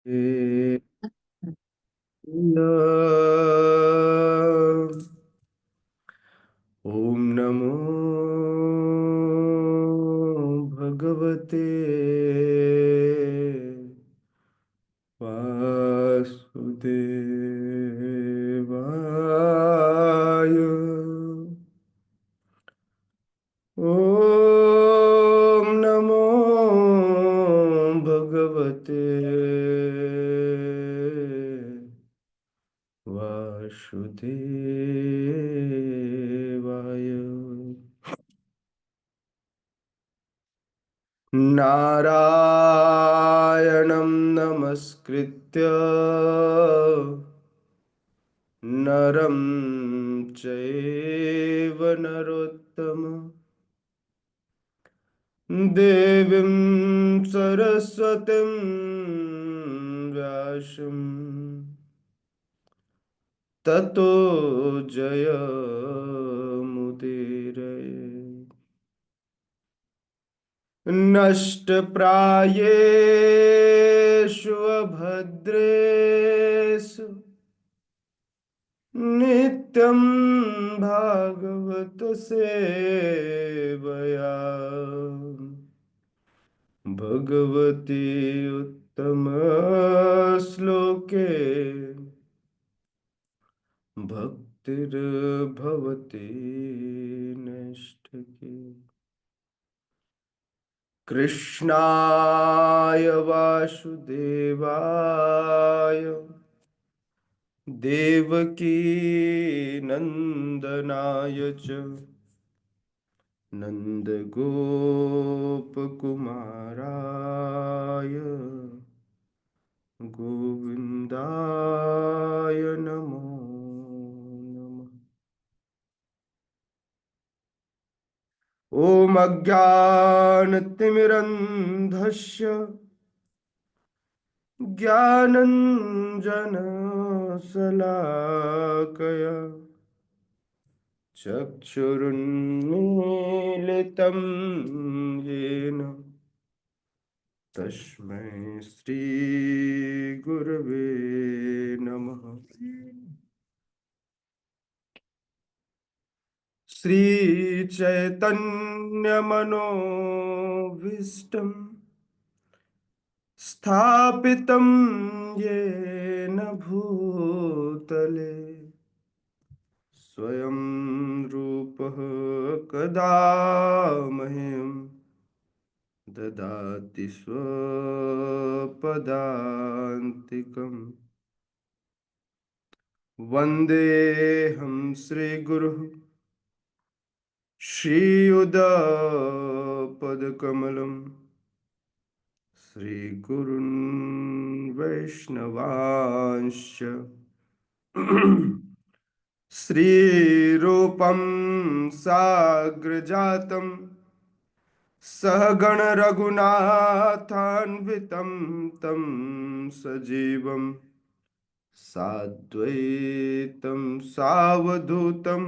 हे ॐ नमो भगवते वासुदेवाय। ॐ नमो भगवते वासुदेवाय। नारायणं नमस्कृत्य नरं चैव नरोत्तमं देवीं सरस्वतीं व्यासं ततो जयमुदीरये। नष्टप्रायेषु अभद्रेषु नित्यं भागवत सेवया भगवती उत्तम श्लोके भक्तिर्भवति नैष्ठिकी। कृष्णाय वासुदेवाय देवकी नंदनाय च नंदगोपकुमाराय गोविन्दाय नमो नमः। ॐ अज्ञानतिमिरन्धस्य ज्ञानञ्जनशलाकया चक्षुरुन्मीलितं येन तस्मै श्रीगुरवे नमः। श्रीचैतन्यमनोभीष्टं स्थापितं येन भूतले स्वयं रूपः कदा मह्यं ददाति स्वपदान्तिकम्। वन्देऽहं श्रीगुरुः श्रीयुतपदकमलं श्रीगुरून् वैष्णवांश्च श्रीरूपं साग्रजातं सहगण रघुनाथान्वितं तं सजीवं साद्वैतं सावधूतं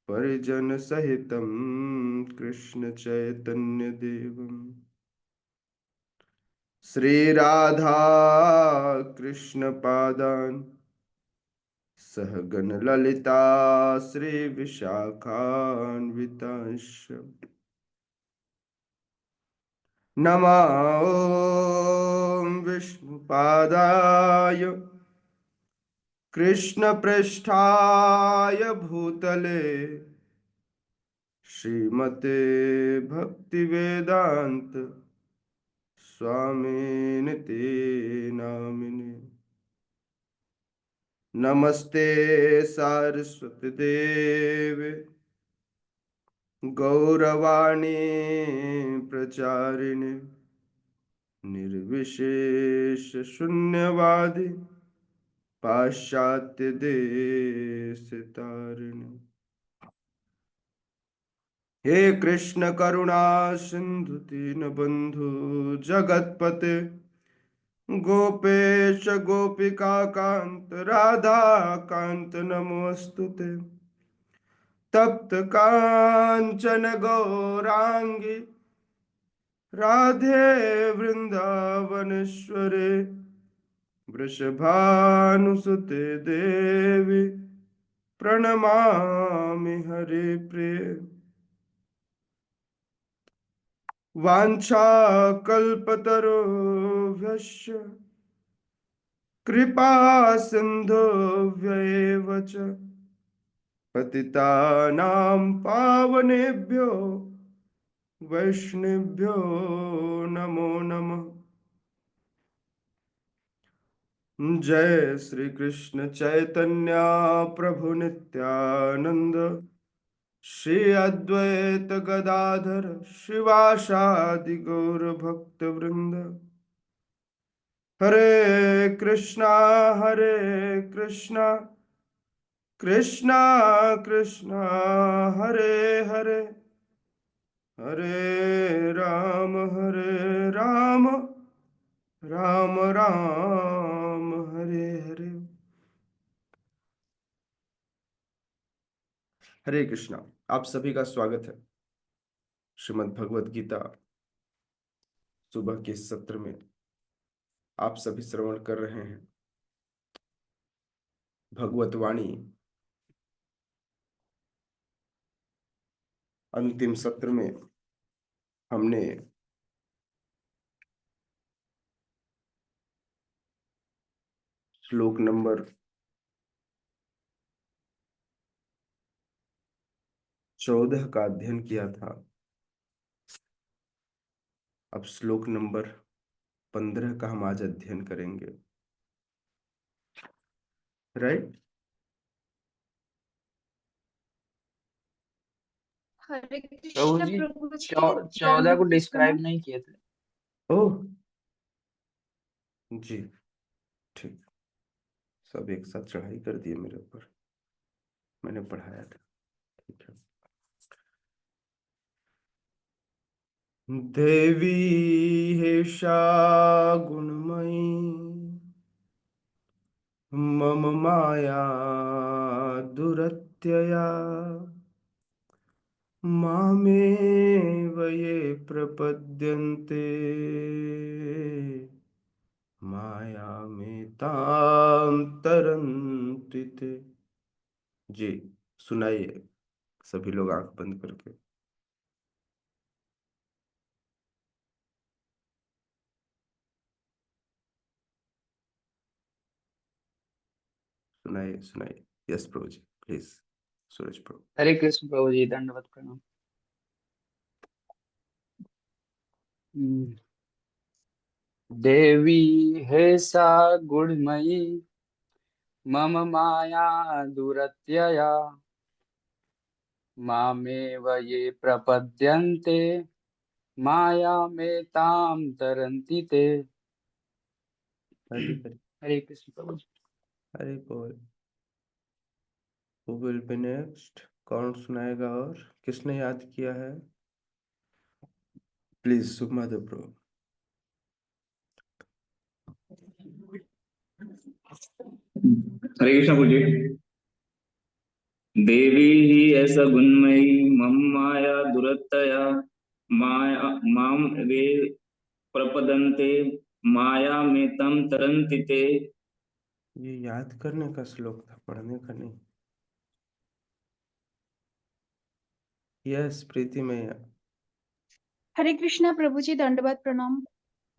परिजनसहितं कृष्णचैतन्यदेवं श्रीराधा कृष्णपादान् सहगण ललिता श्रीविशाखान्वितांश्च नमो विष्णुपादाय कृष्णप्रेष्ठाय भूतले श्रीमते भक्तिवेदांत स्वामिनिति नामिने। नमस्ते सारस्वती देवे गौरवाणी प्रचारिणे निर्विशेष शून्यवादी पाश्चात्य देश तारिणे। हे कृष्ण करुणा सिंधु दीनबंधु जगतपते गोपेश गोपिका कांत राधा कांत नमोस्तुते। तप्त कांचन गौरांगी राधे वृन्दावनेश्वरे वृषभानुसुते देवी प्रणमामि हरिप्रिये। वाञ्छाकल्पतरुभ्यश्च कृपा सिन्धुभ्यैव च पतितानां पावनेभ्यो वैष्णवेभ्यो नमो नमः। जय श्री कृष्ण चैतन्य प्रभु नित्यानंद, श्री अद्वैत गदाधर शिवासादि गौर भक्त वृंद। हरे कृष्णा कृष्णा कृष्णा हरे हरे, हरे राम राम राम हरे हरे। हरे कृष्णा। आप सभी का स्वागत है श्रीमद् भगवत गीता सुबह के इस सत्र में। आप सभी श्रवण कर रहे हैं भगवत वाणी। अंतिम सत्र में हमने श्लोक नंबर 14 का अध्ययन किया था। अब श्लोक नंबर 15 का हम आज अध्ययन करेंगे। राइट? हरे प्रभु कृष्ण जी प्रभु जी 14 को डिस्क्राइब नहीं किए थे। ओह जी, ठीक। सब एक साथ चढ़ाई कर दिए मेरे ऊपर, मैंने पढ़ाया था। ठीक है। देवी हेषा गुणमयी मम माया दुरत्यया मामेव ये प्रपद्यन्ते मायामेतां तरन्ति ते। जी सुनाइए, सभी लोग आंख बंद करके सुनाइए सुनाइए। यस प्रभु जी, प्लीज। सूरज प्रभु। हरे कृष्ण प्रभु जी, दंडवत प्रणाम। देवी हे सा गुणमयी मम माया दुरत्यया मामेव ये प्रपद्यन्ते माया में ताम तरन्ति ते। हरि हरि। हरे कृष्ण प्रभु जी। हरि बोल। Who will be next? कौन सुनाएगा और किसने याद किया है? प्लीज सुमा दो प्रभु। हरे कृष्ण बोलिए। देवी ही ऐसा गुणमयी मम माया दुरतया माया माम वे प्रपदन्ते माया में तम तरन्ति ते। ये याद करने का श्लोक था, पढ़ने का नहीं। यस प्रीति मैया। हरे कृष्ण प्रभु जी दंडवत प्रणाम।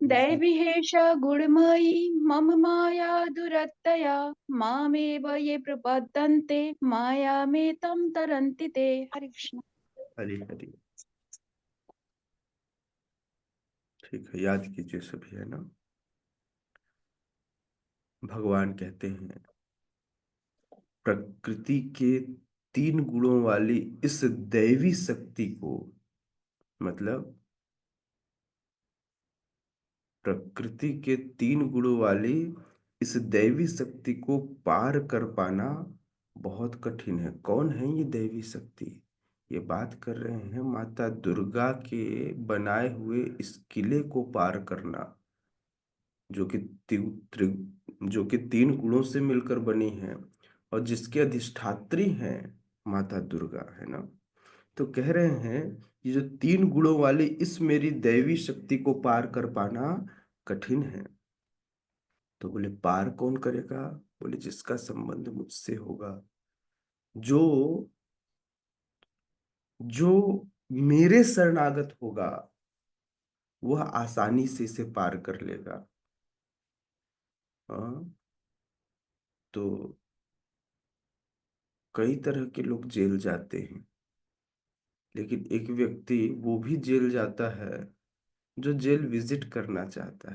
जी दैवी हेष गुणमयी मम माया दुरत्यया मामेव ये प्रपद्यन्ते माया में तम तरन्ति ते। हरे कृष्ण। हरि हरि। ठीक है, याद कीजिए सभी, है ना। भगवान कहते हैं प्रकृति के 3 गुणों वाली इस दैवी शक्ति को, मतलब प्रकृति के 3 गुणों वाली इस दैवी शक्ति को पार कर पाना बहुत कठिन है। कौन है ये दैवी शक्ति? ये बात कर रहे हैं माता दुर्गा के बनाए हुए इस किले को पार करना, जो कि जो कि 3 गुणों से मिलकर बनी है और जिसके अधिष्ठात्री हैं माता दुर्गा, है ना। तो कह रहे हैं ये जो 3 गुणों वाली इस मेरी दैवी शक्ति को पार कर पाना कठिन है। तो बोले पार कौन करेगा? बोले जिसका संबंध मुझसे होगा, जो जो मेरे शरणागत होगा वह आसानी से इसे पार कर लेगा। हाँ, तो कई तरह के लोग जेल जाते हैं, लेकिन एक व्यक्ति वो भी जेल जाता है जो जेल विजिट करना चाहता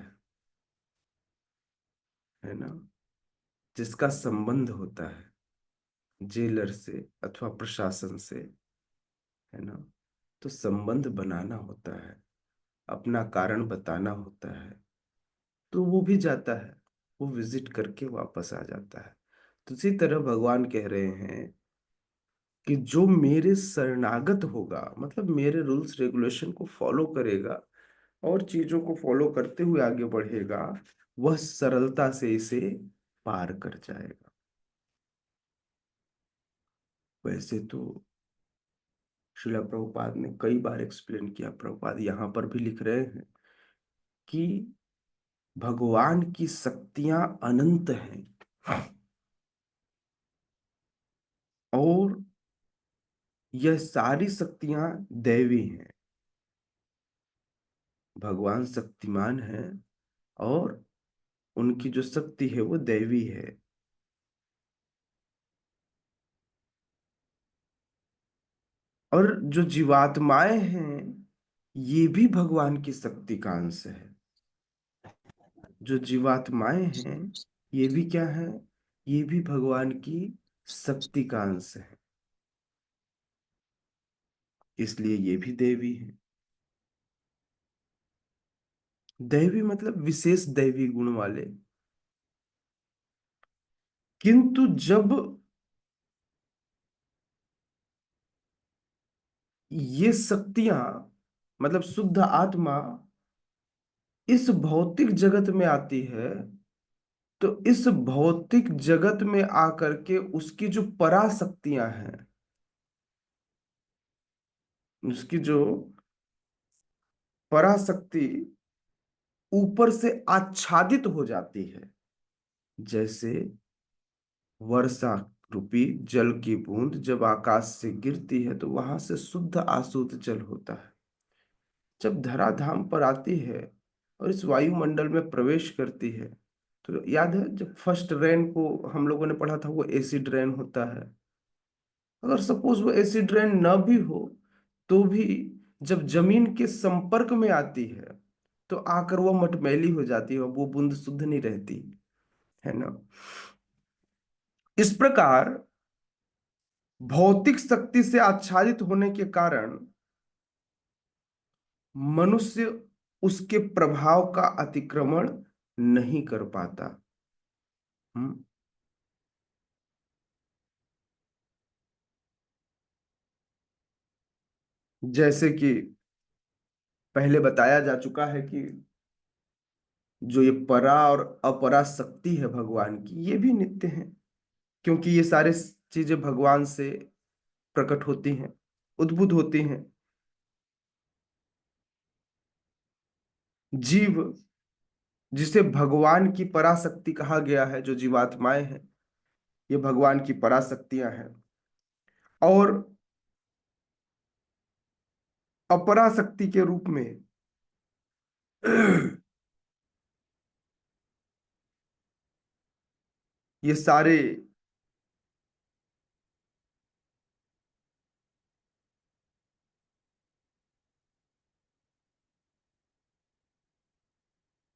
है ना, जिसका संबंध होता है जेलर से अथवा प्रशासन से, है ना। तो संबंध बनाना होता है, अपना कारण बताना होता है, तो वो भी जाता है, वो विजिट करके वापस आ जाता है। तो इसी तरह भगवान कह रहे हैं कि जो मेरे शरणागत होगा, मतलब मेरे रूल्स रेगुलेशन को फॉलो करेगा और चीजों को फॉलो करते हुए आगे बढ़ेगा, वह सरलता से इसे पार कर जाएगा। वैसे तो श्रीला प्रभुपाद ने कई बार एक्सप्लेन किया, प्रभुपाद यहाँ पर भी लिख रहे हैं कि भगवान की शक्तियां अनंत हैं और यह सारी शक्तियां दैवी हैं। भगवान शक्तिमान है और उनकी जो शक्ति है वो दैवी है। और जो जीवात्माएं हैं ये भी भगवान की शक्ति का अंश है। जो जीवात्माएं हैं ये भी क्या है? ये भी भगवान की शक्ति का अंश है, इसलिए ये भी देवी है। दैवी मतलब विशेष दैवी गुण वाले। किंतु जब ये शक्तियां, मतलब शुद्ध आत्मा इस भौतिक जगत में आती है, तो इस भौतिक जगत में आकर के उसकी जो पराशक्तियां हैं, उसकी जो पराशक्ति ऊपर से आच्छादित हो जाती है। जैसे वर्षा रूपी जल की बूंद जब आकाश से गिरती है तो वहां से शुद्ध आसुत जल होता है। जब धराधाम पर आती है और इस वायुमंडल में प्रवेश करती है, तो याद है जब फर्स्ट रेन को हम लोगों ने पढ़ा था, वो एसिड रेन होता है। अगर सपोज वो एसिड रेन न भी हो तो भी जब जमीन के संपर्क में आती है तो आकर वो मटमैली हो जाती है, वो बूंद शुद्ध नहीं रहती, है ना। इस प्रकार भौतिक शक्ति से आच्छादित होने के कारण मनुष्य उसके प्रभाव का अतिक्रमण नहीं कर पाता। हम्म, जैसे कि पहले बताया जा चुका है कि जो ये परा और अपरा शक्ति है भगवान की, ये भी नित्य है, क्योंकि ये सारे चीजें भगवान से प्रकट होती हैं, उद्भूत होती हैं। जीव जिसे भगवान की पराशक्ति कहा गया है, जो जीवात्माएं हैं ये भगवान की पराशक्तियां हैं, और अपराशक्ति के रूप में ये सारे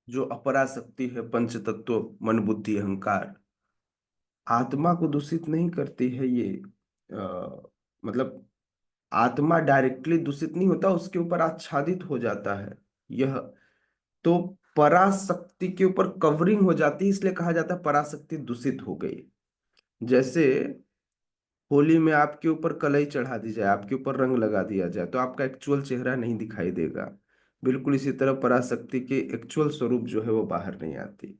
जो अपराशक्ति है, पंच तत्व मन बुद्धि अहंकार, आत्मा को दूषित नहीं करती है ये। मतलब आत्मा डायरेक्टली दूषित नहीं होता, उसके ऊपर आच्छादित हो जाता है यह। तो पराशक्ति के ऊपर कवरिंग हो जाती है, इसलिए कहा जाता है पराशक्ति दूषित हो गई। जैसे होली में आपके ऊपर कलई चढ़ा दी जाए, आपके ऊपर रंग लगा दिया जाए, तो आपका एक्चुअल चेहरा नहीं दिखाई देगा। बिल्कुल इसी तरह पराशक्ति के एक्चुअल स्वरूप जो है वो बाहर नहीं आती।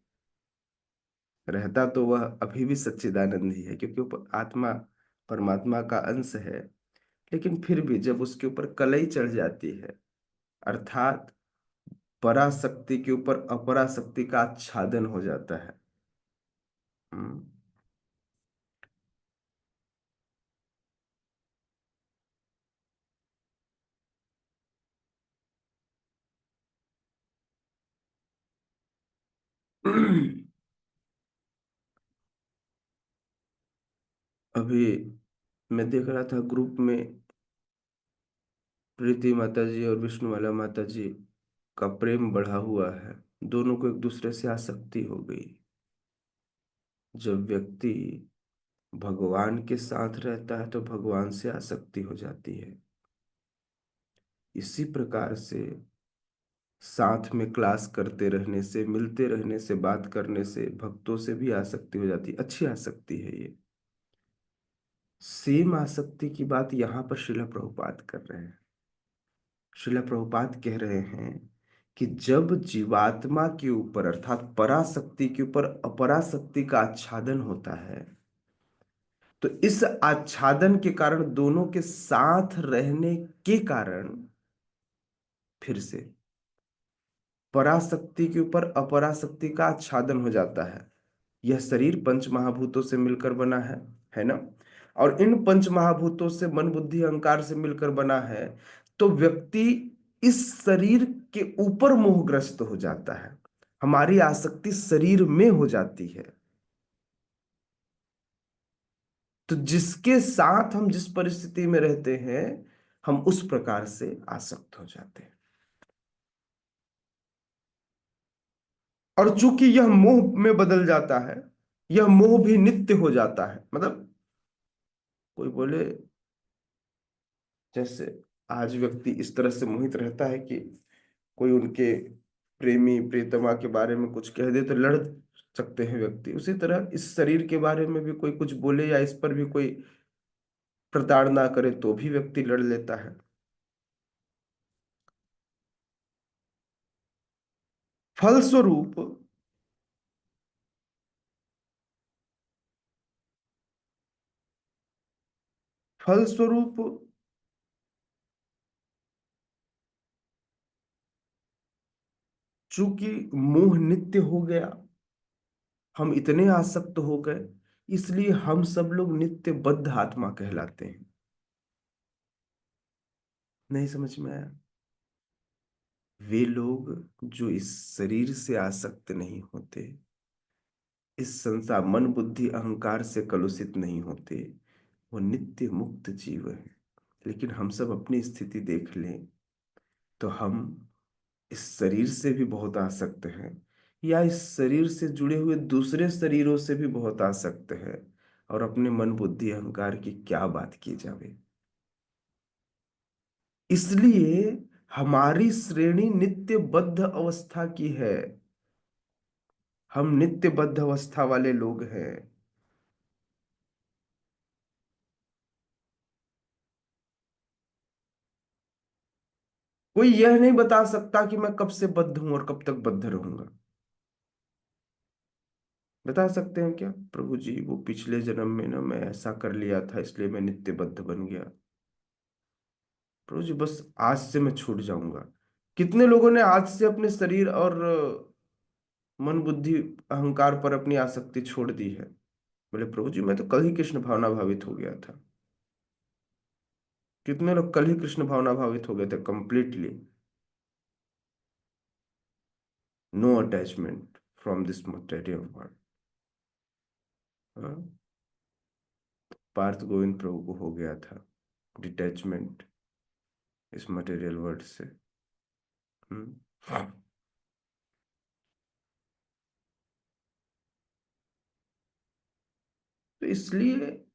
रहता तो वह अभी भी सच्चिदानंद ही है, क्योंकि वो आत्मा परमात्मा का अंश है, लेकिन फिर भी जब उसके ऊपर कलई चढ़ जाती है, अर्थात पराशक्ति के ऊपर अपराशक्ति का आच्छादन हो जाता है। हम्म। अभी मैं देख रहा था ग्रुप में, प्रीति माता जी और विष्णुवाला माता जी का प्रेम बढ़ा हुआ है। दोनों को एक दूसरे से आसक्ति हो गई। जब व्यक्ति भगवान के साथ रहता है तो भगवान से आसक्ति हो जाती है। इसी प्रकार से साथ में क्लास करते रहने से, मिलते रहने से, बात करने से भक्तों से भी आसक्ति हो जाती है। अच्छी आसक्ति है ये। सेम आसक्ति की बात यहाँ पर श्रीला प्रभुपाद कर रहे हैं। श्रीला प्रभुपाद कह रहे हैं कि जब जीवात्मा के ऊपर अर्थात पराशक्ति के ऊपर अपराशक्ति का आच्छादन होता है, तो इस आच्छादन के कारण, दोनों के साथ रहने के कारण, फिर से पराशक्ति के ऊपर अपराशक्ति का आच्छादन हो जाता है। यह शरीर पंच महाभूतों से मिलकर बना है ना? और इन पंच महाभूतों से, मन बुद्धि अहंकार से मिलकर बना है। तो व्यक्ति इस शरीर के ऊपर मोहग्रस्त हो जाता है। हमारी आसक्ति शरीर में हो जाती है। तो जिसके साथ हम जिस परिस्थिति में रहते हैं, हम उस प्रकार से आसक्त हो जाते हैं। और चूंकि यह मोह में बदल जाता है, यह मोह भी नित्य हो जाता है। मतलब कोई बोले, जैसे आज व्यक्ति इस तरह से मोहित रहता है कि कोई उनके प्रेमी प्रियतमा के बारे में कुछ कह दे तो लड़ सकते हैं व्यक्ति। उसी तरह इस शरीर के बारे में भी कोई कुछ बोले या इस पर भी कोई प्रताड़ना करे तो भी व्यक्ति लड़ लेता है। फलस्वरूप फलस्वरूप चूंकि मोह नित्य हो गया, हम इतने आसक्त हो गए, इसलिए हम सब लोग नित्य बद्ध आत्मा कहलाते हैं। नहीं समझ में आया? वे लोग जो इस शरीर से आसक्त नहीं होते, इस संसार मन बुद्धि अहंकार से कलुषित नहीं होते, वो नित्य मुक्त जीव है। लेकिन हम सब अपनी स्थिति देख लें तो हम इस शरीर से भी बहुत आसक्त हैं, या इस शरीर से जुड़े हुए दूसरे शरीरों से भी बहुत आसक्त हैं। और अपने मन बुद्धि अहंकार की क्या बात की जावे। इसलिए हमारी श्रेणी नित्य बद्ध अवस्था की है। हम नित्य बद्ध अवस्था वाले लोग हैं। कोई यह नहीं बता सकता कि मैं कब से बद्ध हूं और कब तक बद्ध रहूंगा। बता सकते हैं क्या? प्रभु जी, वो पिछले जन्म में ना मैं ऐसा कर लिया था इसलिए मैं नित्य बद्ध बन गया। प्रभु जी बस आज से मैं छूट जाऊंगा। कितने लोगों ने आज से अपने शरीर और मन बुद्धि अहंकार पर अपनी आसक्ति छोड़ दी है? बोले प्रभु जी मैं तो कल ही कृष्ण भावना भावित हो गया था। कितने लोग कल ही कृष्ण भावना भावित हो गए थे completely? No attachment from this material world. Parth Govind प्रभु को हो गया था डिटैचमेंट इस मटेरियल वर्ल्ड से। हम्म। तो इसलिए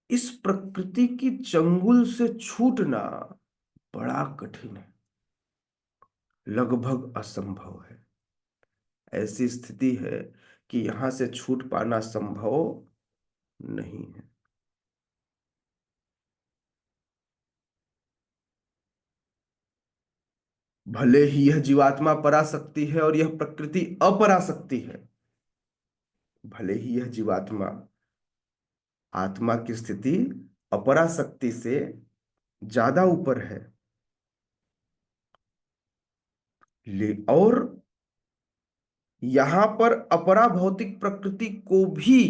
इस प्रकृति की चंगुल से छूटना बड़ा कठिन है, लगभग असंभव है। ऐसी स्थिति है कि यहां से छूट पाना संभव नहीं है। भले ही यह जीवात्मा पराशक्ति है और यह प्रकृति अपराशक्ति है, भले ही यह जीवात्मा आत्मा की स्थिति अपराशक्ति से ज्यादा ऊपर है। और यहां पर अपरा भौतिक प्रकृति को भी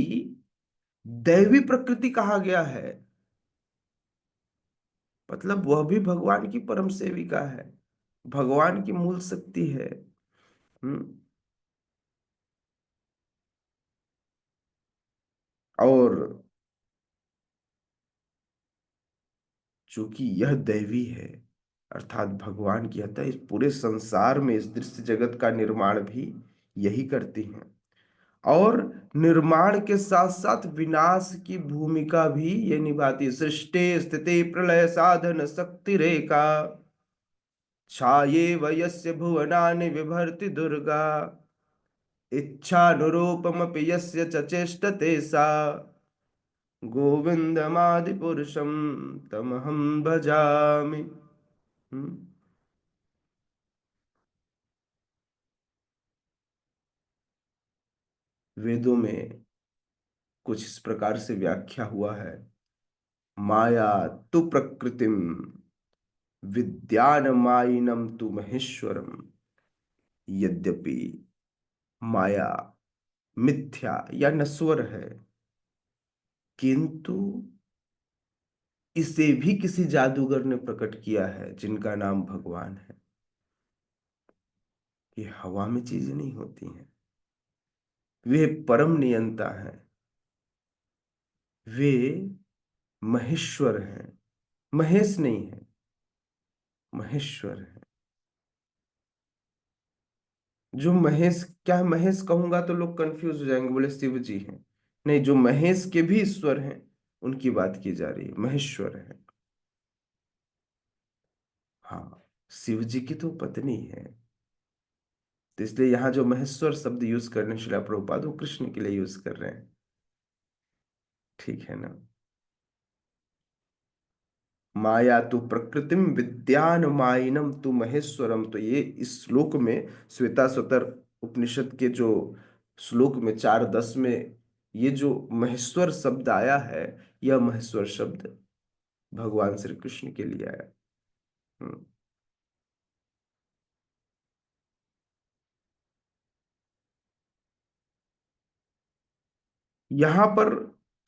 दैवी प्रकृति कहा गया है। मतलब वह भी भगवान की परम सेविका है, भगवान की मूल शक्ति है। हम्म। और चूंकि यह दैवी है, अर्थात भगवान की, अतः इस पूरे संसार में इस दृश्य जगत का निर्माण भी यही करती हैं। और निर्माण के साथ साथ विनाश की भूमिका भी ये निभाती है। सृष्टि स्थिति प्रलय साधन शक्ति रेखा छाये यस्य भुवनानि विभर्ति दुर्गा इच्छानुरूपमपि यस्य च चेष्टते सा गोविंदमादिपुरुषं तमहं भजामि। हम्म। वेदों में कुछ इस प्रकार से व्याख्या हुआ है। माया तु प्रकृतिम विद्यानमायिनम तु महेश्वरम। यद्यपि माया मिथ्या या नश्वर है, किंतु इसे भी किसी जादूगर ने प्रकट किया है जिनका नाम भगवान है। ये हवा में चीजें नहीं होती हैं, वे परम नियंता हैं, वे महेश्वर हैं। महेश नहीं है, महेश्वर है। जो महेश, क्या महेश कहूंगा तो लोग कंफ्यूज हो जाएंगे, बोले शिव जी हैं। नहीं, जो महेश के भी ईश्वर हैं उनकी बात की जा रही है, महेश्वर है। हाँ, शिव जी की तो पत्नी है, तो इसलिए यहाँ जो महेश्वर शब्द यूज कर रहे हैं श्रीला प्रभुपाद, वो कृष्ण के लिए यूज कर रहे हैं। ठीक है ना। माया तु प्रकृतिम विद्यान माइनम तु महेश्वरम। तो ये इस श्लोक में, श्वेता स्वतर उपनिषद के जो श्लोक में 4:10 में ये जो महेश्वर शब्द आया है, यह महेश्वर शब्द भगवान श्री कृष्ण के लिए आया। हम्म। यहां पर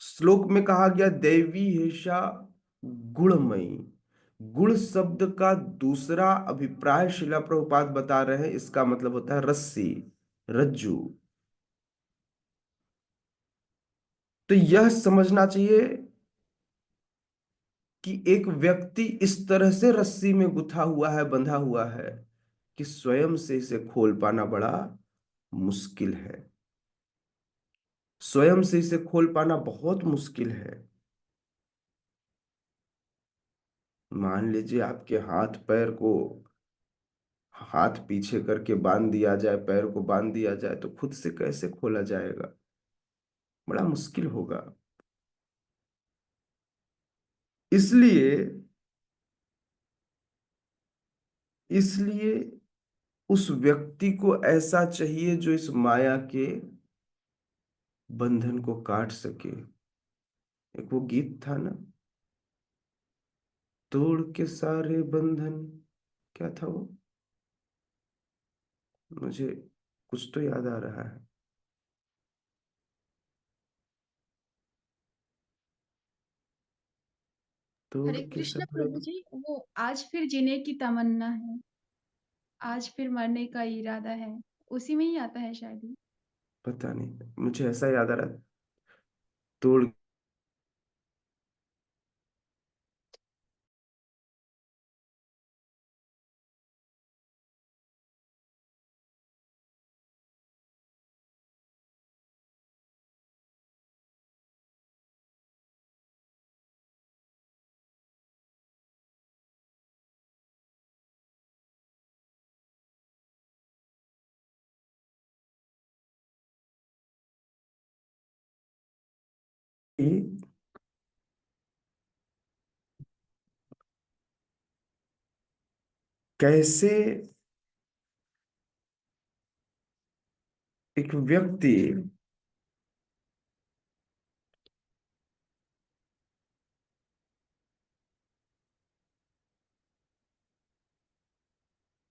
श्लोक में कहा गया दैवी हेषा गुणमयी। गुण शब्द का दूसरा अभिप्राय शिला प्रभुपाद बता रहे हैं, इसका मतलब होता है रस्सी, रज्जू। तो यह समझना चाहिए कि एक व्यक्ति इस तरह से रस्सी में गुथा हुआ है, बंधा हुआ है, कि स्वयं से इसे खोल पाना बड़ा मुश्किल है। स्वयं से इसे खोल पाना बहुत मुश्किल है। मान लीजिए आपके हाथ पैर को, हाथ पीछे करके बांध दिया जाए, पैर को बांध दिया जाए, तो खुद से कैसे खोला जाएगा? बड़ा मुश्किल होगा। इसलिए इसलिए उस व्यक्ति को ऐसा चाहिए जो इस माया के बंधन को काट सके। एक वो गीत था ना, तोड़ के सारे बंधन, क्या था वो? मुझे कुछ तो याद आ रहा है। तोड़ हरे के कृष्ण सारे। प्रभु जी, वो आज फिर जीने की तमन्ना है, आज फिर मरने का इरादा है, उसी में ही आता है शायद ही। पता नहीं, मुझे ऐसा याद आ रहा है। तोड़ के कैसे एक व्यक्ति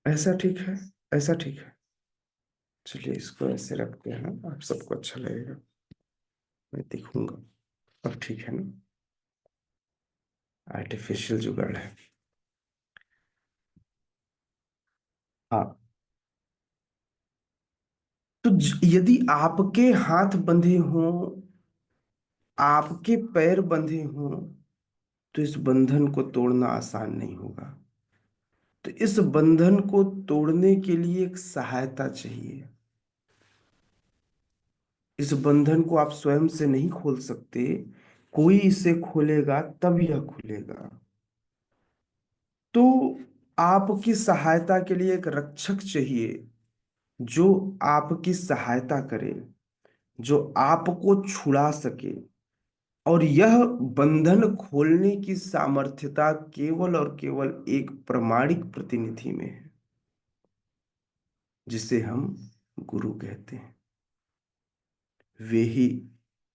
ऐसा ठीक है, ऐसा ठीक है। चलिए इसको ऐसे रखते हैं, आप सबको अच्छा लगेगा, मैं दिखूंगा। अब ठीक है ना? आर्टिफिशियल जुगाड़ है। हाँ, तो यदि आपके हाथ बंधे हों, आपके पैर बंधे हों, तो इस बंधन को तोड़ना आसान नहीं होगा। तो इस बंधन को तोड़ने के लिए एक सहायता चाहिए। इस बंधन को आप स्वयं से नहीं खोल सकते, कोई इसे खोलेगा तब यह खुलेगा। तो आपकी सहायता के लिए एक रक्षक चाहिए, जो आपकी सहायता करे, जो आपको छुड़ा सके। और यह बंधन खोलने की सामर्थ्यता केवल और केवल एक प्रामाणिक प्रतिनिधि में है, जिसे हम गुरु कहते हैं। वे ही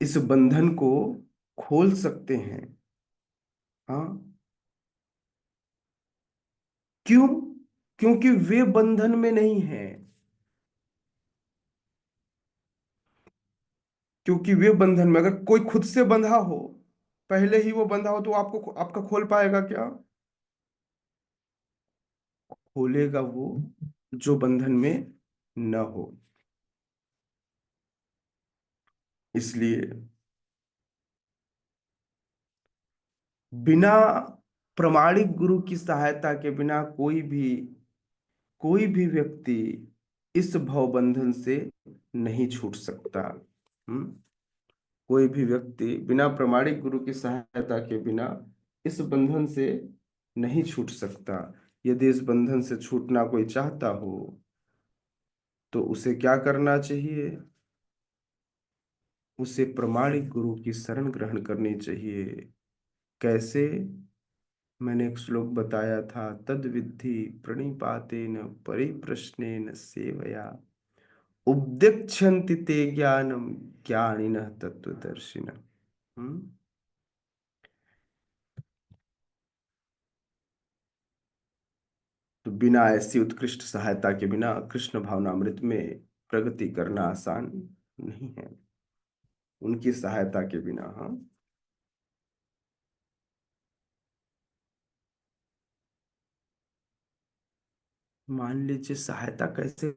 इस बंधन को खोल सकते हैं। हाँ, क्यों? क्योंकि वे बंधन में नहीं है। क्योंकि वे बंधन में, अगर कोई खुद से बंधा हो, पहले ही वो बंधा हो, तो आपको आपका खोल पाएगा क्या? खोलेगा वो जो बंधन में न हो। इसलिए बिना प्रमाणिक गुरु की सहायता के बिना कोई भी व्यक्ति इस भवबंधन से नहीं छूट सकता। हम्म कोई भी व्यक्ति बिना प्रमाणिक गुरु की सहायता के बिना इस बंधन से नहीं छूट सकता। यदि इस बंधन से छूटना कोई चाहता हो, तो उसे क्या करना चाहिए? उसे प्रमाणिक गुरु की शरण ग्रहण करनी चाहिए। कैसे? मैंने एक श्लोक बताया था, तद विद्धि प्रणिपातेन परिप्रश्नेन सेवया उपदिक्षन्ति ते ज्ञानम ज्ञानिनः तत्वदर्शिनः। हम्म तो बिना ऐसी उत्कृष्ट सहायता के बिना कृष्ण भावनामृत में प्रगति करना आसान नहीं है, उनकी सहायता के बिना। हाँ, मान लीजिए सहायता कैसे?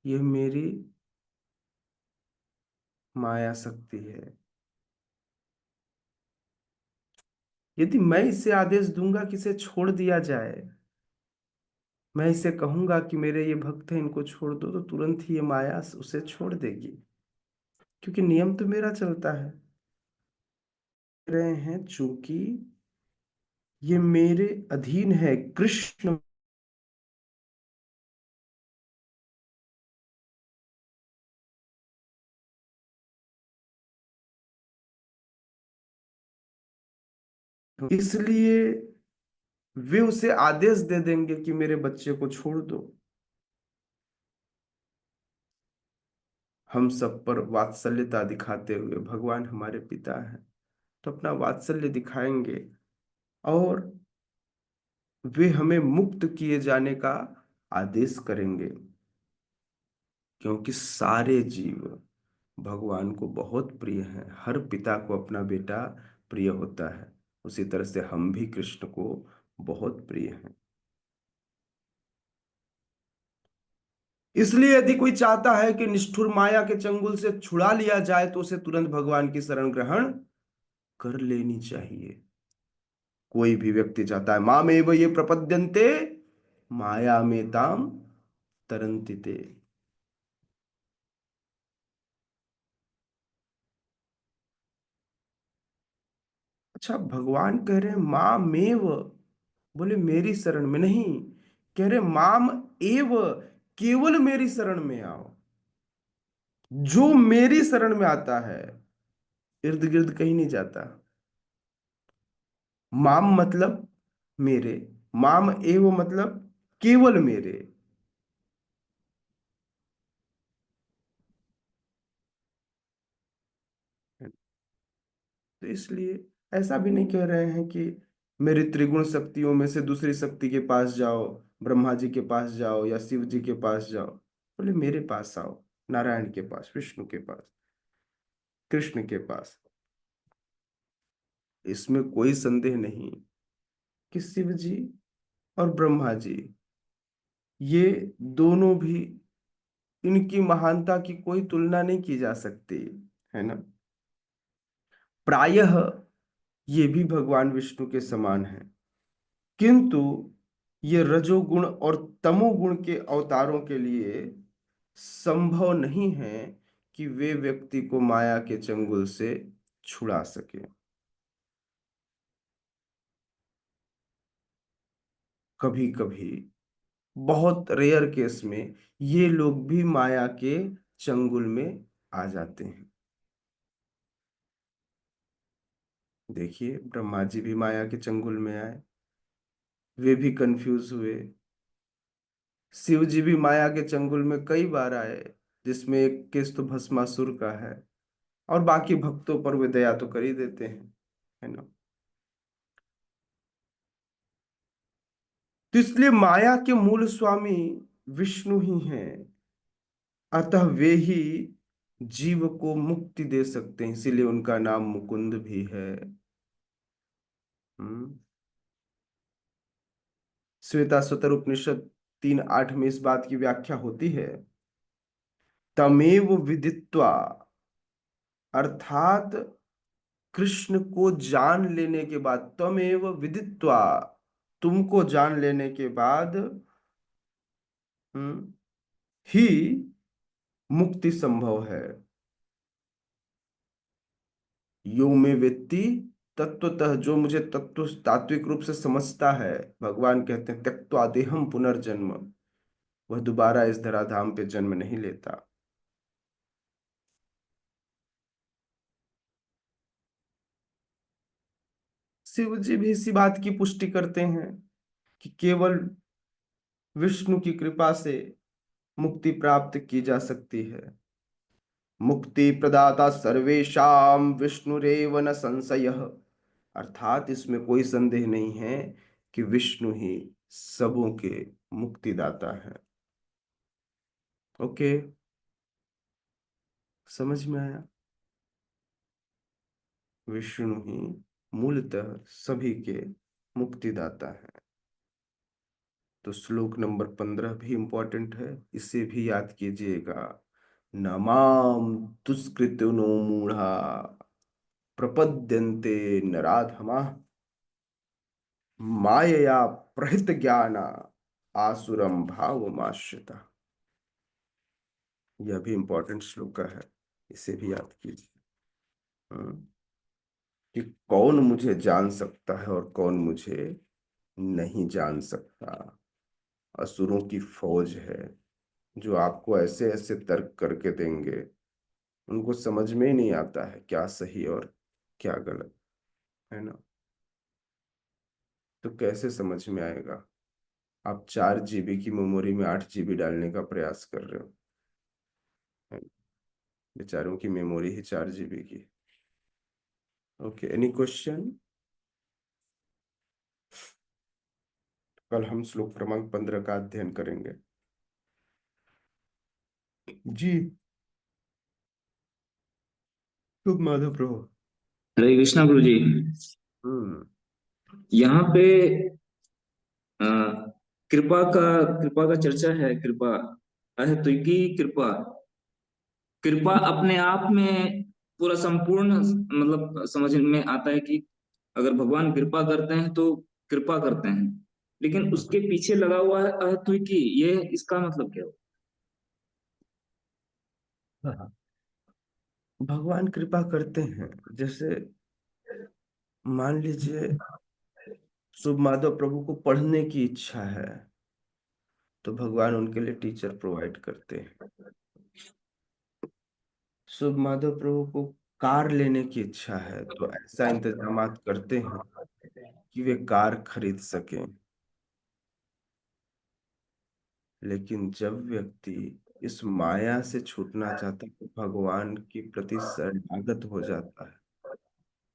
ये मेरी माया शक्ति है। यदि मैं इसे आदेश दूंगा कि इसे छोड़ दिया जाए, मैं इसे कहूंगा कि मेरे ये भक्त हैं, इनको छोड़ दो, तो तुरंत ही ये माया उसे छोड़ देगी, क्योंकि नियम तो मेरा चलता है। रहे हैं चूंकि ये मेरे अधीन है। कृष्ण इसलिए वे उसे आदेश दे देंगे कि मेरे बच्चे को छोड़ दो। हम सब पर वात्सल्यता दिखाते हुए, भगवान हमारे पिता हैं, तो अपना वात्सल्य दिखाएंगे, और वे हमें मुक्त किए जाने का आदेश करेंगे। क्योंकि सारे जीव भगवान को बहुत प्रिय हैं, हर पिता को अपना बेटा प्रिय होता है। उसी तरह से हम भी कृष्ण को बहुत प्रिय हैं। इसलिए यदि कोई चाहता है कि निष्ठुर माया के चंगुल से छुड़ा लिया जाए, तो उसे तुरंत भगवान की शरण ग्रहण कर लेनी चाहिए। कोई भी व्यक्ति चाहता है, मामेव ये प्रपद्यन्ते माया में ताम तरन्ति ते। अच्छा, भगवान कह रहे हैं मामेव, बोले मेरी शरण में नहीं, कह रहे माम एव, केवल मेरी शरण में आओ। जो मेरी शरण में आता है, इर्द गिर्द कहीं नहीं जाता। माम मतलब मेरे, माम एव मतलब केवल मेरे। तो इसलिए ऐसा भी नहीं कह रहे हैं कि मेरी त्रिगुण शक्तियों में से दूसरी शक्ति के पास जाओ, ब्रह्मा जी के पास जाओ या शिव जी के पास जाओ। बोले मेरे पास आओ, नारायण के पास, विष्णु के पास, कृष्ण के पास। इसमें कोई संदेह नहीं कि शिव जी और ब्रह्मा जी, ये दोनों भी, इनकी महानता की कोई तुलना नहीं की जा सकती, है ना। प्रायः ये भी भगवान विष्णु के समान है, किंतु ये रजोगुण और तमोगुण के अवतारों के लिए संभव नहीं है कि वे व्यक्ति को माया के चंगुल से छुड़ा सके। कभी कभी, बहुत रेयर केस में, ये लोग भी माया के चंगुल में आ जाते हैं। देखिए, ब्रह्मा जी भी माया के चंगुल में आए, वे भी कंफ्यूज हुए। शिव जी भी माया के चंगुल में कई बार आए, जिसमें एक केस तो भस्मासुर का है, और बाकी भक्तों पर वे दया तो कर ही देते हैं, है ना। तो इसलिए माया के मूल स्वामी विष्णु ही हैं, अतः वे ही जीव को मुक्ति दे सकते हैं, इसीलिए उनका नाम मुकुंद भी है। हम्म। श्वेता स्वतर उपनिषद 3:8 में इस बात की व्याख्या होती है, तमेव विदित्वा, अर्थात कृष्ण को जान लेने के बाद, तमेव विदित्वा, तुमको जान लेने के बाद, हम्म, ही मुक्ति संभव है। यो में वेत्ति तत्वतः, जो मुझे तत्व तात्विक रूप से समझता है, भगवान कहते हैं त्यक्त्वा देहम पुनर्जन्म, वह दोबारा इस धराधाम पे जन्म नहीं लेता। शिव जी भी इसी बात की पुष्टि करते हैं कि केवल विष्णु की कृपा से मुक्ति प्राप्त की जा सकती है। मुक्ति प्रदाता सर्वेशाम विष्णुरेव न संशयः, अर्थात इसमें कोई संदेह नहीं है कि विष्णु ही सबों के मुक्तिदाता है। ओके, समझ में आया। विष्णु ही मूलतः सभी के मुक्तिदाता है। तो श्लोक नंबर 15 भी इंपॉर्टेंट है, इसे भी याद कीजिएगा। नमाम दुष्कृतिनो मूढ़ा प्रपद्यन्ते नराधमा मायया प्रहित ज्ञाना आसुरम भावमाश्रिता। यह भी इंपॉर्टेंट श्लोक है, इसे भी याद कीजिए। कि कौन मुझे जान सकता है और कौन मुझे नहीं जान सकता। असुरों की फौज है, जो आपको ऐसे ऐसे तर्क करके देंगे, उनको समझ में ही नहीं आता है क्या सही और क्या गलत, है ना। तो कैसे समझ में आएगा। आप 4 GB की मेमोरी में 8 GB डालने का प्रयास कर रहे हो, है ना? बेचारों की मेमोरी ही 4 GB की। Okay, any question. कल हम श्लोक क्रमांक 15 का अध्ययन करेंगे जी। शुभ माधव प्रभु। हरे कृष्णा गुरु जी। हम्म। यहाँ पे अ, कृपा का चर्चा है। कृपा अहेतुकी कृपा। कृपा अपने आप में पूरा संपूर्ण मतलब समझ में आता है कि अगर भगवान कृपा करते हैं तो कृपा करते हैं, लेकिन उसके पीछे लगा हुआ है अहेतुकी, ये इसका मतलब क्या हो। हाँ, भगवान कृपा करते हैं। जैसे मान लीजिए शुभ माधव प्रभु को पढ़ने की इच्छा है, तो भगवान उनके लिए टीचर प्रोवाइड करते हैं। शुभ माधव प्रभु को कार लेने की इच्छा है, तो ऐसा इंतजामात करते हैं कि वे कार खरीद सकें। लेकिन जब व्यक्ति इस माया से छूटना चाहता है तो भगवान के प्रति शरणागत हो जाता है,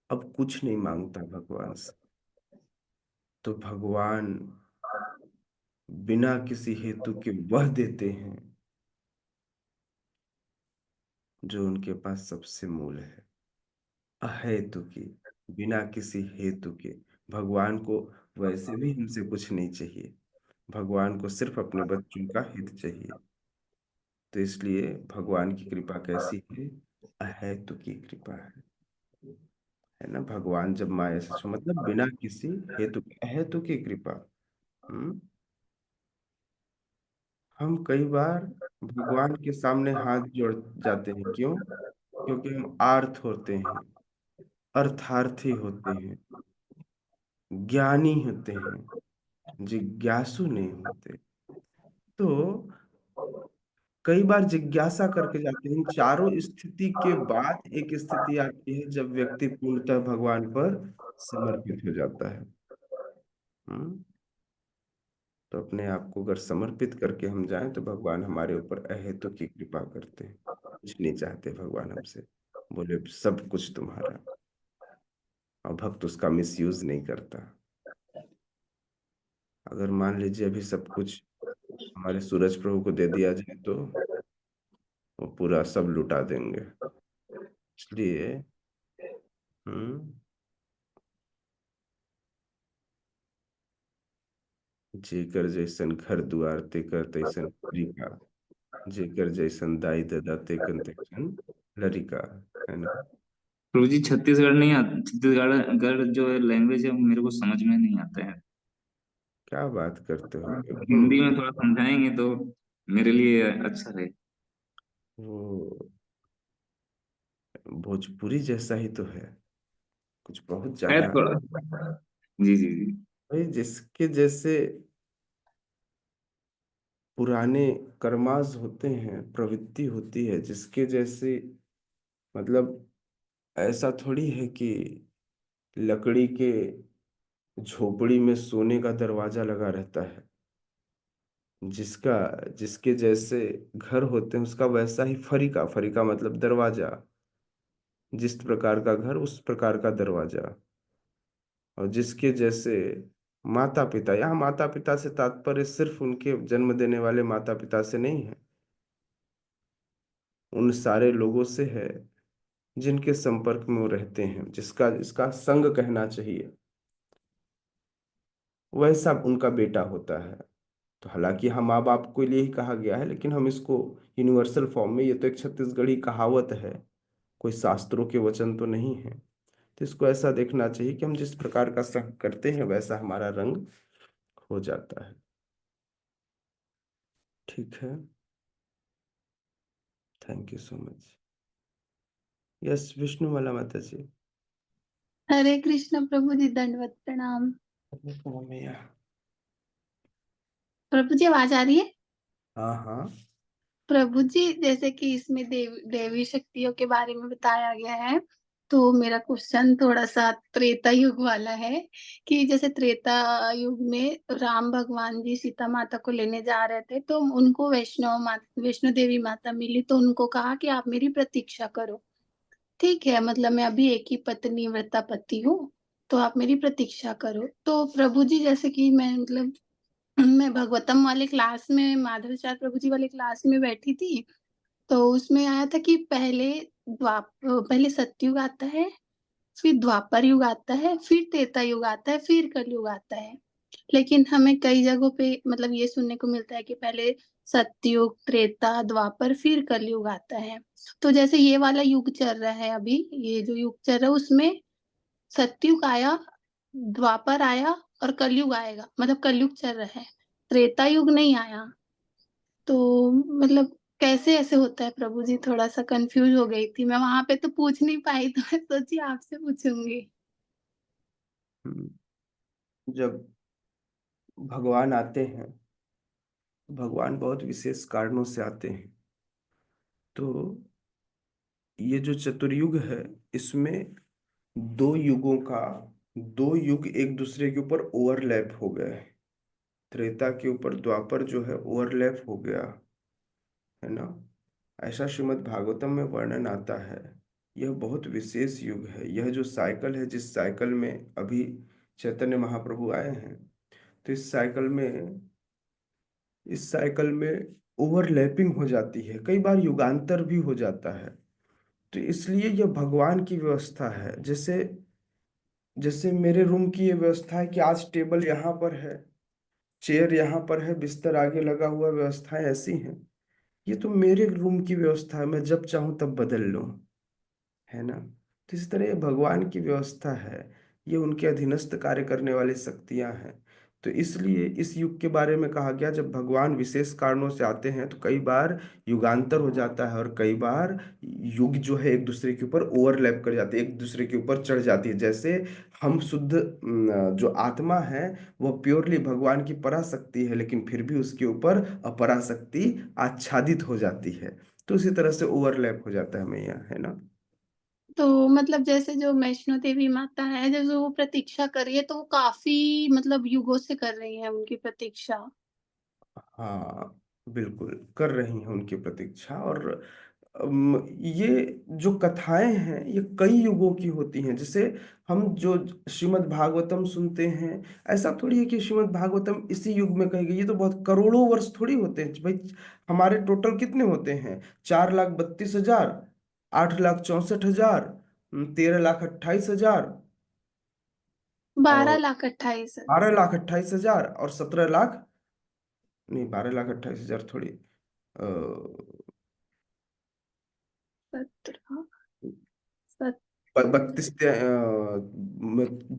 अब कुछ नहीं मांगता भगवान से, तो भगवान बिना किसी हेतु के वह देते हैं जो उनके पास सबसे मूल है, अहेतु की, बिना किसी हेतु के। भगवान को वैसे भी हमसे कुछ नहीं चाहिए, भगवान को सिर्फ अपने बच्चों का हित चाहिए। तो इसलिए भगवान की कृपा कैसी है? अहेतु की कृपा है ना। भगवान जब माया से मतलब बिना किसी हेतु के, अहेतु की कृपा। हम्म हम कई बार भगवान के सामने हाथ जोड़ जाते हैं, क्यों? क्योंकि हम आर्त होते हैं, अर्थार्थी होते हैं, ज्ञानी होते हैं, जिज्ञासु नहीं होते। तो कई बार जिज्ञासा करके जाते हैं। इन चारों स्थिति के बाद एक स्थिति आती है जब व्यक्ति पूर्णतः भगवान पर समर्पित हो जाता है। हम्म तो अपने आप को अगर समर्पित करके हम जाएं तो भगवान हमारे ऊपर अहेतु की कृपा करते हैं। कुछ नहीं चाहते भगवान हमसे, बोले सब कुछ तुम्हारा, और भक्त उसका मिसयूज नहीं करता। अगर मान लीजिए अभी सब कुछ हमारे सूरज प्रभु को दे दिया जाए तो वो पूरा सब लुटा देंगे। इसलिए हम्म जेकर जैसन घर दुआर तेकर तैसन लड़िका, जेकर जैसन दाई ददा तेकन तैसन लड़िका, है ना। गुरु जी छत्तीसगढ़ नहीं आता, छत्तीसगढ़ गढ़ जो है लैंग्वेज है वो मेरे को समझ में नहीं आता है। क्या बात करते हो हिंदी देखो, में थोड़ा समझाएंगे तो मेरे लिए अच्छा रहे। वो भोजपुरी जैसा ही तो है, कुछ बहुत है ज्यादा। थोड़ा। जी जी जी। भाई जिसके जैसे पुराने कर्मास होते हैं, प्रवृत्ति होती है, जिसके जैसे मतलब ऐसा थोड़ी है कि लकड़ी के झोपड़ी में सोने का दरवाजा लगा रहता है। जिसका जिसके जैसे घर होते हैं उसका वैसा ही फरीका, फरीका मतलब दरवाजा, जिस प्रकार का घर उस प्रकार का दरवाजा। और जिसके जैसे माता पिता, यहाँ माता पिता से तात्पर्य सिर्फ उनके जन्म देने वाले माता पिता से नहीं है, उन सारे लोगों से है जिनके संपर्क में वो रहते हैं, जिसका जिसका संग कहना चाहिए, वैसा उनका बेटा होता है। तो हालांकि हम माँ बाप के लिए ही कहा गया है, लेकिन हम इसको यूनिवर्सल फॉर्म में, ये तो एक छत्तीसगढ़ी कहावत है, कोई शास्त्रों के वचन तो नहीं है। तो इसको ऐसा देखना चाहिए कि हम जिस प्रकार का संग करते हैं वैसा हमारा रंग हो जाता है। ठीक है, thank you so much. Yes, Vishnu वाला माता जी। हरे कृष्ण प्रभु जी, दंडवत प्रणाम। मैया। प्रभु जी आवाज आ रही है? हाँ हाँ। प्रभु जी, जैसे कि इसमें देवी शक्तियों के बारे में बताया गया है, तो मेरा क्वेश्चन थोड़ा सा त्रेता युग वाला है कि जैसे त्रेता युग में राम भगवान जी सीता माता को लेने जा रहे थे, तो उनको वैष्णो देवी माता मिली, तो उनको कहा कि आप मेरी प्रतीक्षा करो। ठीक है, मतलब मैं अभी एक ही पत्नी व्रता पति हूँ, तो आप मेरी प्रतीक्षा करो। तो प्रभु जी, जैसे कि मैं भगवतम वाले क्लास में, माधवाचार्य प्रभु जी वाले क्लास में बैठी थी, तो उसमें आया था कि पहले सतयुग आता है, फिर द्वापर युग आता है, फिर त्रेता युग आता है, फिर कलयुग आता है। लेकिन हमें कई जगहों पे मतलब ये सुनने को मिलता है कि पहले सतयुग, त्रेता, द्वापर, फिर कलयुग आता है। तो जैसे ये वाला युग चल रहा है अभी, ये जो युग चल रहा है उसमें सतयुग आया, द्वापर आया और कलयुग आएगा, मतलब कलयुग चल रहा है, त्रेता युग नहीं आया। तो मतलब कैसे ऐसे होता है प्रभु जी? थोड़ा सा कंफ्यूज हो गई थी मैं, वहां पे तो पूछ नहीं पाई, तो मैं सोची आपसे पूछूंगी। हम्म, जब भगवान आते हैं, भगवान बहुत विशेष कारणों से आते हैं। तो ये जो चतुर्युग है, इसमें दो युगों का, दो युग एक दूसरे के ऊपर ओवरलैप हो गए हैं। त्रेता के ऊपर द्वापर जो है ओवरलैप हो गया, है ना। ऐसा श्रीमद् भागवतम में वर्णन आता है। यह बहुत विशेष युग है। यह जो साइकिल है, जिस साइकिल में अभी चैतन्य महाप्रभु आए हैं, तो इस साइकिल में ओवरलैपिंग हो जाती है, कई बार युगांतर भी हो जाता है। तो इसलिए यह भगवान की व्यवस्था है। जैसे जैसे मेरे रूम की ये व्यवस्था है कि आज टेबल यहाँ पर है, चेयर यहाँ पर है, बिस्तर आगे लगा हुआ, व्यवस्थाएं ऐसी हैं। ये तो मेरे रूम की व्यवस्था है, मैं जब चाहूं तब बदल लूं, है ना। तो इस तरह ये भगवान की व्यवस्था है। ये उनके अधीनस्थ कार्य करने वाली शक्तियां हैं। तो इसलिए इस युग के बारे में कहा गया, जब भगवान विशेष कारणों से आते हैं तो कई बार युगांतर हो जाता है, और कई बार युग जो है एक दूसरे के ऊपर ओवरलैप कर जाते हैं, एक दूसरे के ऊपर चढ़ जाती है। जैसे हम शुद्ध जो आत्मा है, वह प्योरली भगवान की पराशक्ति है, लेकिन फिर भी उसके ऊपर अपराशक्ति आच्छादित हो जाती है। तो उसी तरह से ओवरलैप हो जाता है मैया, है ना। तो मतलब जैसे जो वैष्णो देवी माता है, जब वो प्रतीक्षा कर रही है, तो वो काफी मतलब युगों से कर रही है उनकी प्रतीक्षा। हाँ, बिल्कुल कर रही हैं उनकी प्रतीक्षा। और ये जो कथाएं हैं, ये कई युगों की होती हैं। जैसे हम जो श्रीमद् भागवतम सुनते हैं, ऐसा थोड़ी है कि श्रीमद् भागवतम इसी युग में कही गई। ये तो बहुत करोड़ों वर्ष थोड़ी होते हैं भाई। हमारे टोटल कितने होते हैं? 4,32,000, 8,64,000, 13,28,000, बारह और लाख अट्ठाईस 12,28,000, और 17 लाख, नहीं 12,28,000 थोड़ी, 17 32,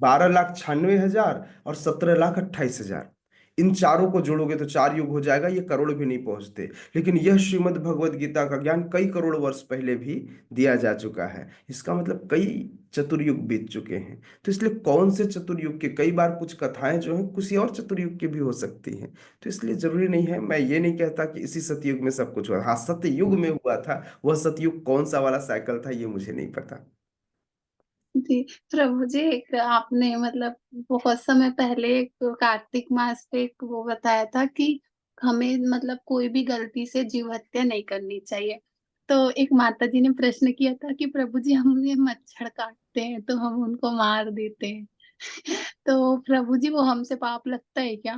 12,96,000 और 17,28,000। इन चारों को जोड़ोगे तो 4 युग हो जाएगा, ये करोड़ भी नहीं पहुंचते। लेकिन यह श्रीमद् भगवद गीता का ज्ञान कई करोड़ वर्ष पहले भी दिया जा चुका है। इसका मतलब कई चतुर्युग बीत चुके हैं। तो इसलिए कौन से चतुर्युग के, कई बार कुछ कथाएं जो हैं किसी और चतुर्युग की भी हो सकती हैं। तो इसलिए जरूरी नहीं है। मैं ये नहीं कहता कि इसी सतयुग में सब कुछ हुआ। हाँ, सतयुग में हुआ था। वह सतयुग कौन सा वाला साइकिल था, ये मुझे नहीं पता। जी, प्रभु जी, एक आपने मतलब बहुत समय पहले एक कार्तिक मास पे एक वो बताया था कि हमें मतलब कोई भी गलती से जीव हत्या नहीं करनी चाहिए। तो एक माता जी ने प्रश्न किया था कि प्रभु जी, हम ये मच्छर काटते हैं तो हम उनको मार देते हैं। तो प्रभु जी, वो हमसे पाप लगता है क्या?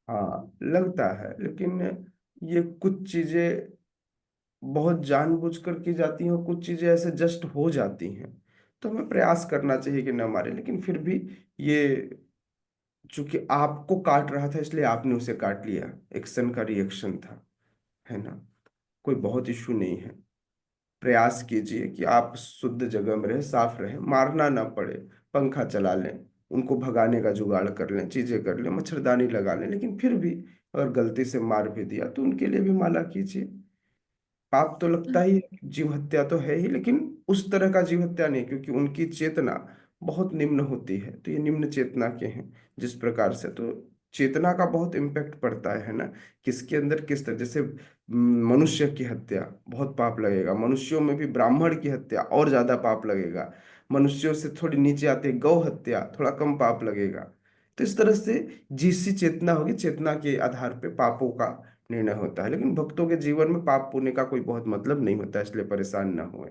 हाँ, लगता है, लेकिन ये कुछ चीजें बहुत जानबूझकर की जाती हैं, और कुछ चीजें ऐसे जस्ट हो जाती हैं। तो हमें प्रयास करना चाहिए कि न मारे, लेकिन फिर भी ये, चूंकि आपको काट रहा था इसलिए आपने उसे काट लिया, एक्शन का रिएक्शन था, है ना। कोई बहुत इशू नहीं है। प्रयास कीजिए कि आप शुद्ध जगह में रहे, साफ रहे, मारना ना पड़े। पंखा चला लें, उनको भगाने का जुगाड़ कर लें, चीजें कर लें, मच्छरदानी लगा लें। लेकिन फिर भी अगर गलती से मार भी दिया तो उनके लिए भी माला कीजिए। पाप तो लगता ही है, जीव हत्या तो है ही, लेकिन उस तरह का जीव हत्या नहीं, क्योंकि उनकी चेतना बहुत निम्न होती है। तो ये निम्न चेतना के हैं जिस प्रकार से। तो चेतना का बहुत इम्पैक्ट पड़ता है ना, किसके अंदर किस तरह। जैसे मनुष्य की हत्या बहुत पाप लगेगा, मनुष्यों में भी ब्राह्मण की हत्या और ज्यादा पाप लगेगा, मनुष्यों से थोड़ी नीचे आते गौ हत्या, थोड़ा कम पाप लगेगा। तो इस तरह से जिससी चेतना होगी, चेतना के आधार पे पापों का निर्णय होता है। लेकिन भक्तों के जीवन में पाप पुण्य का कोई बहुत मतलब नहीं होता, इसलिए परेशान ना हुए।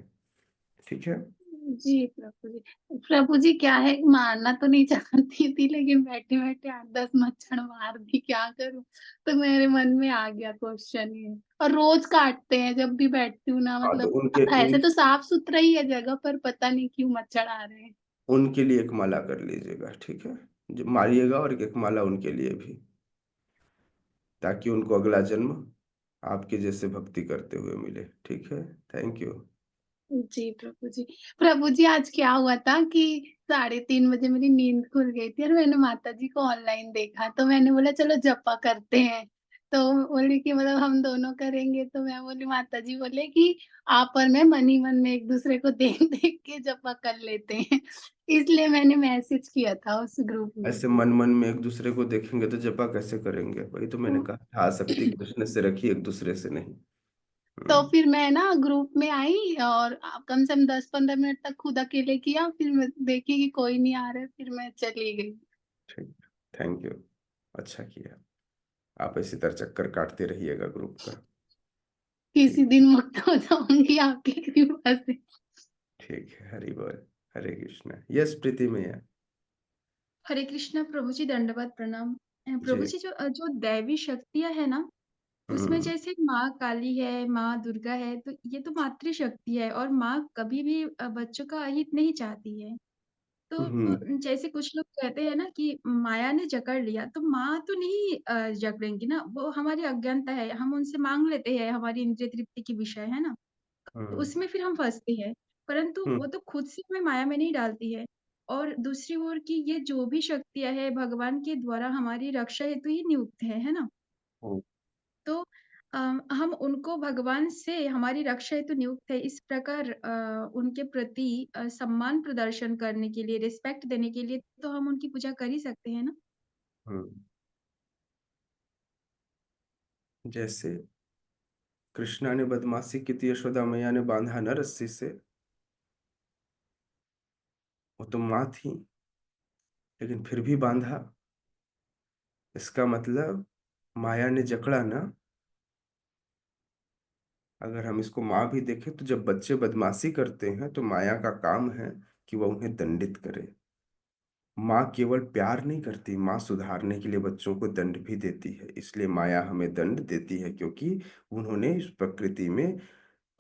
ठीक है। जी प्रभु जी। प्रभु जी, क्या है, मारना तो नहीं चाहती थी, लेकिन बैठे बैठे 8-10 मच्छर मार दी, क्या करूं? तो मेरे मन में आ गया क्वेश्चन ये। और रोज काटते हैं जब भी बैठती हूँ ना, हाँ, तो मतलब उनके ऐसे तो साफ सुथरा ही है जगह, पर पता नहीं क्यों मच्छर आ रहे हैं। उनके लिए एक माला कर लीजिएगा, ठीक है। जो मारिएगा, और एक माला उनके लिए भी, ताकि उनको अगला जन्म आपके जैसे भक्ति करते हुए मिले। ठीक है। Thank you. जी प्रभु जी। प्रभु जी, आज क्या हुआ था कि 3:30 बजे मेरी नींद खुल गई थी और मैंने माता जी को ऑनलाइन देखा, तो मैंने बोला चलो जपा करते हैं। तो बोली कि मतलब हम दोनों करेंगे, तो मैं बोली, माता जी बोले कि आप और मैं मन ही मन में एक दूसरे को देख देख के जपा कर लेते हैं। इसलिए मैंने मैसेज किया था उस ग्रुप में। ऐसे मन मन में एक दूसरे को देखेंगे तो जपा कैसे करेंगे? वही तो मैंने कहा था, आसक्ति कृष्ण से रखिए, एक दूसरे से नहीं। तो हम्म, फिर मैं ना ग्रुप में आई और कम से कम 10-15 मिनट तक खुद अकेले किया, फिर मैं देखी कि कोई नहीं आ रहा है, फिर मैं चली गई। ठीक। Thank you. अच्छा किया। आप इसी तरह चक्कर काटते रहिएगा ग्रुप का। किसी ठीक। दिन मुक्त हो जाऊंगी आपकी कृपा से। ठीक है, हरि बोल। हरे कृष्णा। यस प्रीति मैया। हरे कृष्णा प्रभु जी, दंडवत प्रणाम। प्रभु जी। जी, जो दैवी शक्तियां है ना, उसमें हम्म। जैसे माँ काली है, माँ दुर्गा है, तो ये तो मातृशक्ति है और माँ कभी भी बच्चों का अहित नहीं चाहती है। तो हम्म। जैसे कुछ लोग कहते हैं ना कि माया ने जकड़ लिया, तो माँ तो नहीं जकड़ेंगी ना, वो हमारी अज्ञानता है, हम उनसे मांग लेते हैं, हमारी इंद्रिय तृप्ति की विषय है ना, तो हम्म। उसमें फिर हम फंसते हैं। परंतु वो हम्म। तो खुद से हमें माया में नहीं डालती है। और दूसरी ओर की ये जो भी शक्तियां है भगवान के द्वारा हमारी रक्षा हेतु ही नियुक्त है ना। हम्म। तो हम उनको भगवान से हमारी रक्षा हेतु नियुक्त है, इस प्रकार उनके प्रति सम्मान प्रदर्शन करने के लिए, रिस्पेक्ट देने के लिए तो हम उनकी पूजा कर ही सकते हैं ना। हम्म। जैसे कृष्णा ने बदमाशी की थी, यशोदा मैया ने बांधा न रस्सी से। वो तो माँ थी, लेकिन फिर भी बांधा। इसका मतलब माया ने जकड़ा ना। अगर हम इसको माँ भी देखें तो जब बच्चे बदमाशी करते हैं तो माया का काम है कि वह उन्हें दंडित करे। माँ केवल प्यार नहीं करती, माँ सुधारने के लिए बच्चों को दंड भी देती है। इसलिए माया हमें दंड देती है, क्योंकि उन्होंने इस प्रकृति में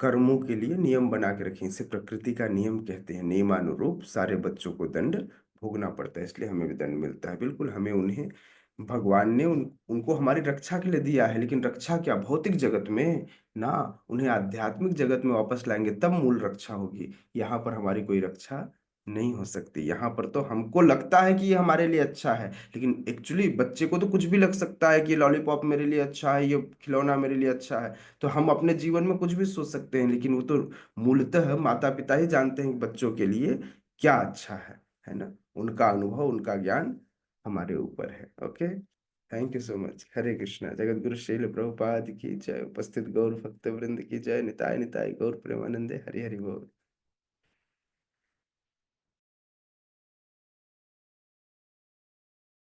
कर्मों के लिए नियम बना के रखे। इसे प्रकृति का नियम कहते हैं। नियमानुरूप सारे बच्चों को दंड भोगना पड़ता है, इसलिए हमें भी दंड मिलता है। बिल्कुल, हमें उन्हें भगवान ने उनको हमारी रक्षा के लिए दिया है, लेकिन रक्षा क्या भौतिक जगत में ना, उन्हें आध्यात्मिक जगत में वापस लाएंगे तब मूल रक्षा होगी। यहाँ पर हमारी कोई रक्षा नहीं हो सकती। यहाँ पर तो हमको लगता है कि ये हमारे लिए अच्छा है, लेकिन एक्चुअली बच्चे को तो कुछ भी लग सकता है कि लॉलीपॉप मेरे लिए अच्छा है, ये खिलौना मेरे लिए अच्छा है। तो हम अपने जीवन में कुछ भी सोच सकते हैं, लेकिन वो तो मूलतः माता पिता ही जानते हैं कि बच्चों के लिए क्या अच्छा है ना। उनका अनुभव, उनका ज्ञान हमारे ऊपर है। Okay, thank you so much. हरे कृष्णा। जगत गुरु श्रील प्रभुपाद की जय। उपस्थित गौर भक्त वृंद की जय। निताय निताय गौर प्रेमानंदे। हरि हरि बोल।